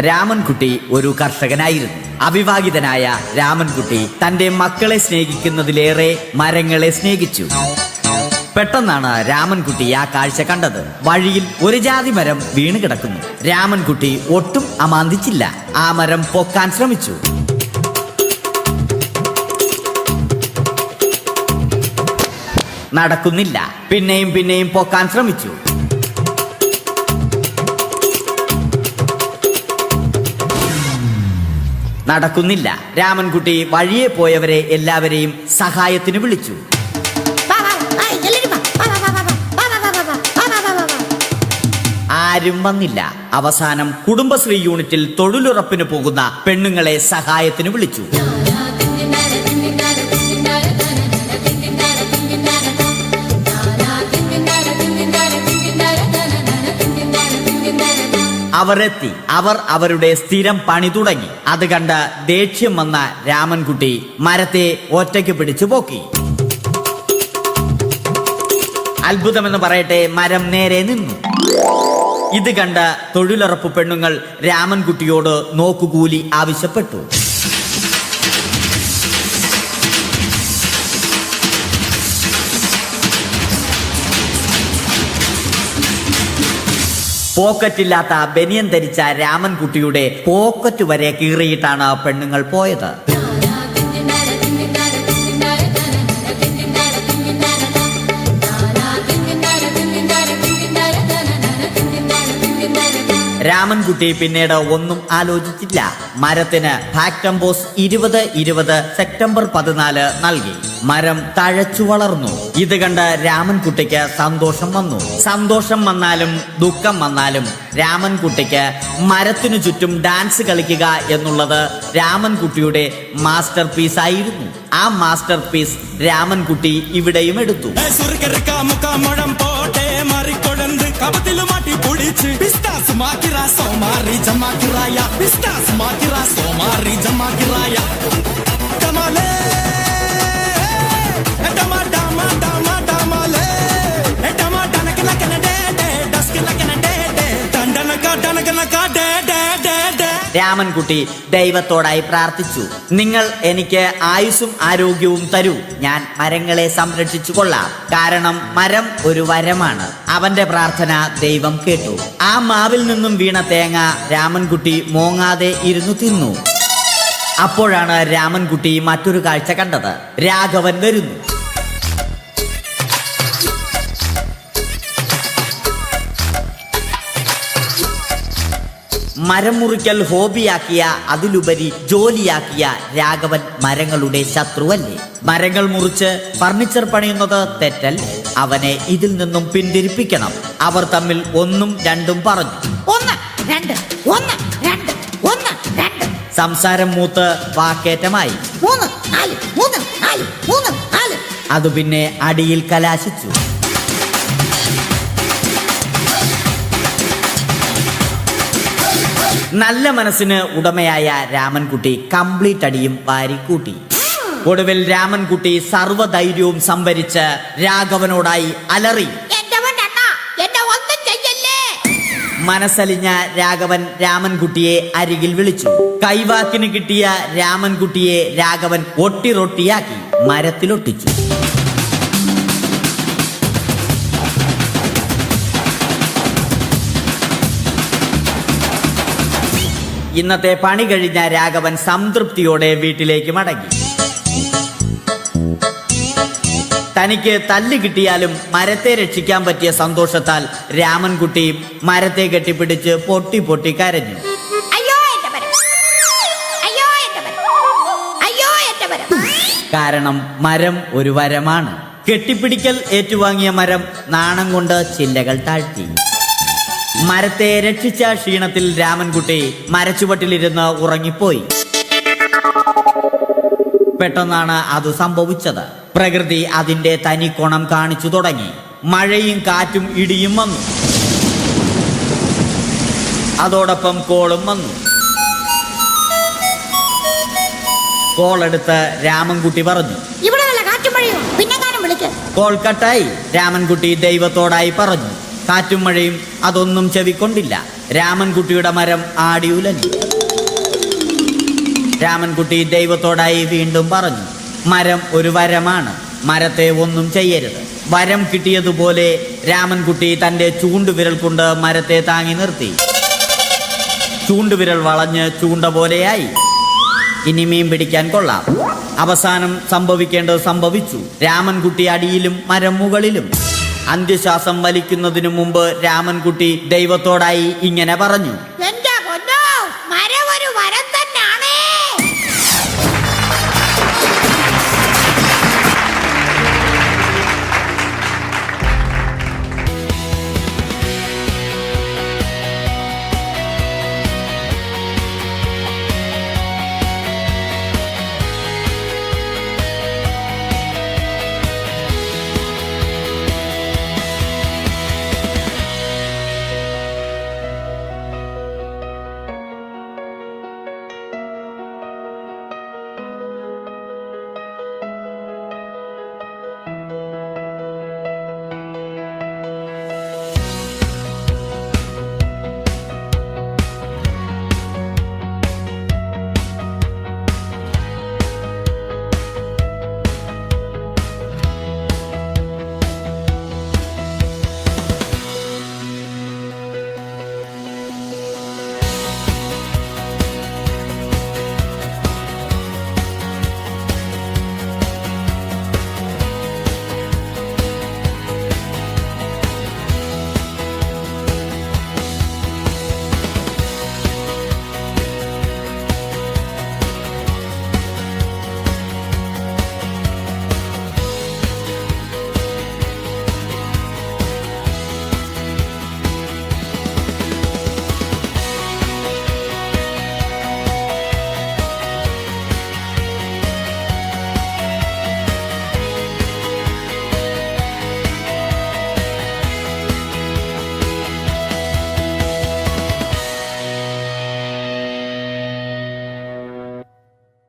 രാമൻകുട്ടി ഒരു കർഷകനായിരുന്നു. അവിവാഹിതനായ രാമൻകുട്ടി തന്റെ മക്കളെ സ്നേഹിക്കുന്നതിലേറെ മരങ്ങളെ സ്നേഹിച്ചു. പെട്ടെന്നാണ് രാമൻകുട്ടി ആ കാഴ്ച കണ്ടത്. വഴിയിൽ ഒരു ജാതി മരം വീണ് കിടക്കുന്നു. രാമൻകുട്ടി ഒട്ടും അമാന്തിച്ചില്ല. ആ മരം പൊക്കാൻ ശ്രമിച്ചു. നടക്കുന്നില്ല. പിന്നെയും പൊക്കാൻ ശ്രമിച്ചു. നടക്കുന്നില്ല. രാമൻകുട്ടി വഴിയെ പോയവരെ എല്ലാവരെയും സഹായത്തിന് വിളിച്ചു. ആരും വന്നില്ല. അവസാനം കുടുംബശ്രീ യൂണിറ്റിൽ തൊഴിലുറപ്പിന് പോകുന്ന പെണ്ണുങ്ങളെ സഹായത്തിന് വിളിച്ചു. അവരെത്തി. അവർ അവരുടെ സ്ഥിരം പണി തുടങ്ങി. അത് കണ്ട് ദേഷ്യം വന്ന രാമൻകുട്ടി മരത്തെ ഒറ്റയ്ക്ക് പിടിച്ചു പോക്കി. അത്ഭുതമെന്ന് പറയട്ടെ, മരം നേരെ നിന്നു. ഇത് കണ്ട തൊഴിലുറപ്പ് പെണ്ണുങ്ങൾ രാമൻകുട്ടിയോട് നോക്കുകൂലി ആവശ്യപ്പെട്ടു. പോക്കറ്റില്ലാത്ത ബനിയൻ ധരിച്ച രാമൻകുട്ടിയുടെ പോക്കറ്റ് വരെ കീറിയിട്ടാണ് പെണ്ണുങ്ങൾ പോയത്. രാമൻകുട്ടി പിന്നീട് ഒന്നും ആലോചിച്ചില്ല. മരത്തിന് ഫാക്ടംബോസ് 2020 സെപ്റ്റംബർ 14 നൽകി. മരം തഴച്ചു വളർന്നു. ഇത് കണ്ട് രാമൻകുട്ടിക്ക് സന്തോഷം വന്നു. സന്തോഷം വന്നാലും ദുഃഖം വന്നാലും രാമൻകുട്ടിക്ക് മരത്തിനു ചുറ്റും ഡാൻസ് കളിക്കുക എന്നുള്ളത് രാമൻകുട്ടിയുടെ മാസ്റ്റർ പീസ് ആയിരുന്നു. ആ മാസ്റ്റർ പീസ് രാമൻകുട്ടി ഇവിടെയും എടുത്തു. രാമൻകുട്ടി ദൈവത്തോടായി പ്രാർത്ഥിച്ചു. നിങ്ങൾ എനിക്ക് ആയുസ്സും ആരോഗ്യവും തരൂ. ഞാൻ മരങ്ങളെ സംരക്ഷിച്ചു കൊള്ളാം. കാരണം മരം ഒരു വരമാണ്. അവന്റെ പ്രാർത്ഥന ദൈവം കേട്ടു. ആ മാവിൽ നിന്നും വീണ തേങ്ങ രാമൻകുട്ടി മോങ്ങാതെ ഇരുന്നു തിന്നു. അപ്പോഴാണ് രാമൻകുട്ടി മറ്റൊരു കാഴ്ച കണ്ടത്. രാഘവൻ വരുന്നു. മരം മുറിക്കൽ ഹോബിയാക്കിയ, അതിലുപരി ജോലിയാക്കിയ രാഘവൻ മരങ്ങളുടെ ശത്രുവല്ലേ? മരങ്ങൾ മുറിച്ച് ഫർണിച്ചർ പണിയുന്നത് തെറ്റല്ലേ? അവനെ ഇതിൽ നിന്നും പിന്തിരിപ്പിക്കണം. അവർ തമ്മിൽ ഒന്നും രണ്ടും പറഞ്ഞു. സംസാരം മൂത്ത് വാക്കേറ്റമായി. അത് പിന്നെ അടിയിൽ കലാശിച്ചു. നല്ല മനസ്സിന് ഉടമയായ രാമൻകുട്ടി കംപ്ലീറ്റ് അടിയും വാരിക്കൂട്ടി. ഒടുവിൽ രാമൻകുട്ടി സർവ്വധൈര്യവും സംഭരിച്ച് രാഘവനോടായി അലറി. മനസ്സലിഞ്ഞ രാഘവൻ രാമൻകുട്ടിയെ അരികിൽ വിളിച്ചു. കൈവാക്കിന് കിട്ടിയ രാമൻകുട്ടിയെ രാഘവൻ ഒട്ടിറൊട്ടിയാക്കി മരത്തിലൊട്ടിച്ചു. ഇന്നത്തെ പണി കഴിഞ്ഞ രാഘവൻ സംതൃപ്തിയോടെ വീട്ടിലേക്ക് മടങ്ങി. തനിക്ക് തല്ല് കിട്ടിയാലും മരത്തെ രക്ഷിക്കാൻ പറ്റിയ സന്തോഷത്താൽ രാമൻകുട്ടി മരത്തെ കെട്ടിപ്പിടിച്ച് പൊട്ടി പൊട്ടി കരഞ്ഞു. കാരണം മരം ഒരു വരമാണ്. കെട്ടിപ്പിടിക്കൽ ഏറ്റുവാങ്ങിയ മരം നാണം കൊണ്ട് ചില്ലകൾ താഴ്ത്തി. മരത്തെ രക്ഷിച്ച ക്ഷീണത്തിൽ രാമൻകുട്ടി മരച്ചുവട്ടിലിരുന്ന് ഉറങ്ങിപ്പോയി. പെട്ടെന്നാണ് അത് സംഭവിച്ചത്. പ്രകൃതി അതിന്റെ തനി കോണം കാണിച്ചു തുടങ്ങി. മഴയും കാറ്റും ഇടിയും വന്നു. അതോടൊപ്പം കോളും വന്നു. കോളെടുത്ത് രാമൻകുട്ടി പറഞ്ഞു. കോൾ കട്ടായി. രാമൻകുട്ടി ദൈവത്തോടായി പറഞ്ഞു. കാറ്റും മഴയും അതൊന്നും ചെവിക്കൊണ്ടില്ല. രാമൻകുട്ടിയുടെ മരം ആടിയുലഞ്ഞു. രാമൻകുട്ടി ദൈവത്തോടായി വീണ്ടും പറഞ്ഞു, മരം ഒരു വരമാണ്, മരത്തെ ഒന്നും ചെയ്യരുത്. വരം കിട്ടിയതുപോലെ രാമൻകുട്ടി തൻ്റെ ചൂണ്ടുവിരൽ കൊണ്ട് മരത്തെ താങ്ങി നിർത്തി. ചൂണ്ടുവിരൽ വളഞ്ഞ് ചൂണ്ട പോലെയായി. ഇനി മീൻ പിടിക്കാൻ കൊള്ളാം. അവസാനം സംഭവിക്കേണ്ടത് സംഭവിച്ചു. രാമൻകുട്ടി അടിയിലും മരം മുകളിലും. അന്ത്യശ്വാസം വലിക്കുന്നതിനു മുമ്പ് രാമൻകുട്ടി ദൈവത്തോടായി ഇങ്ങനെ പറഞ്ഞു,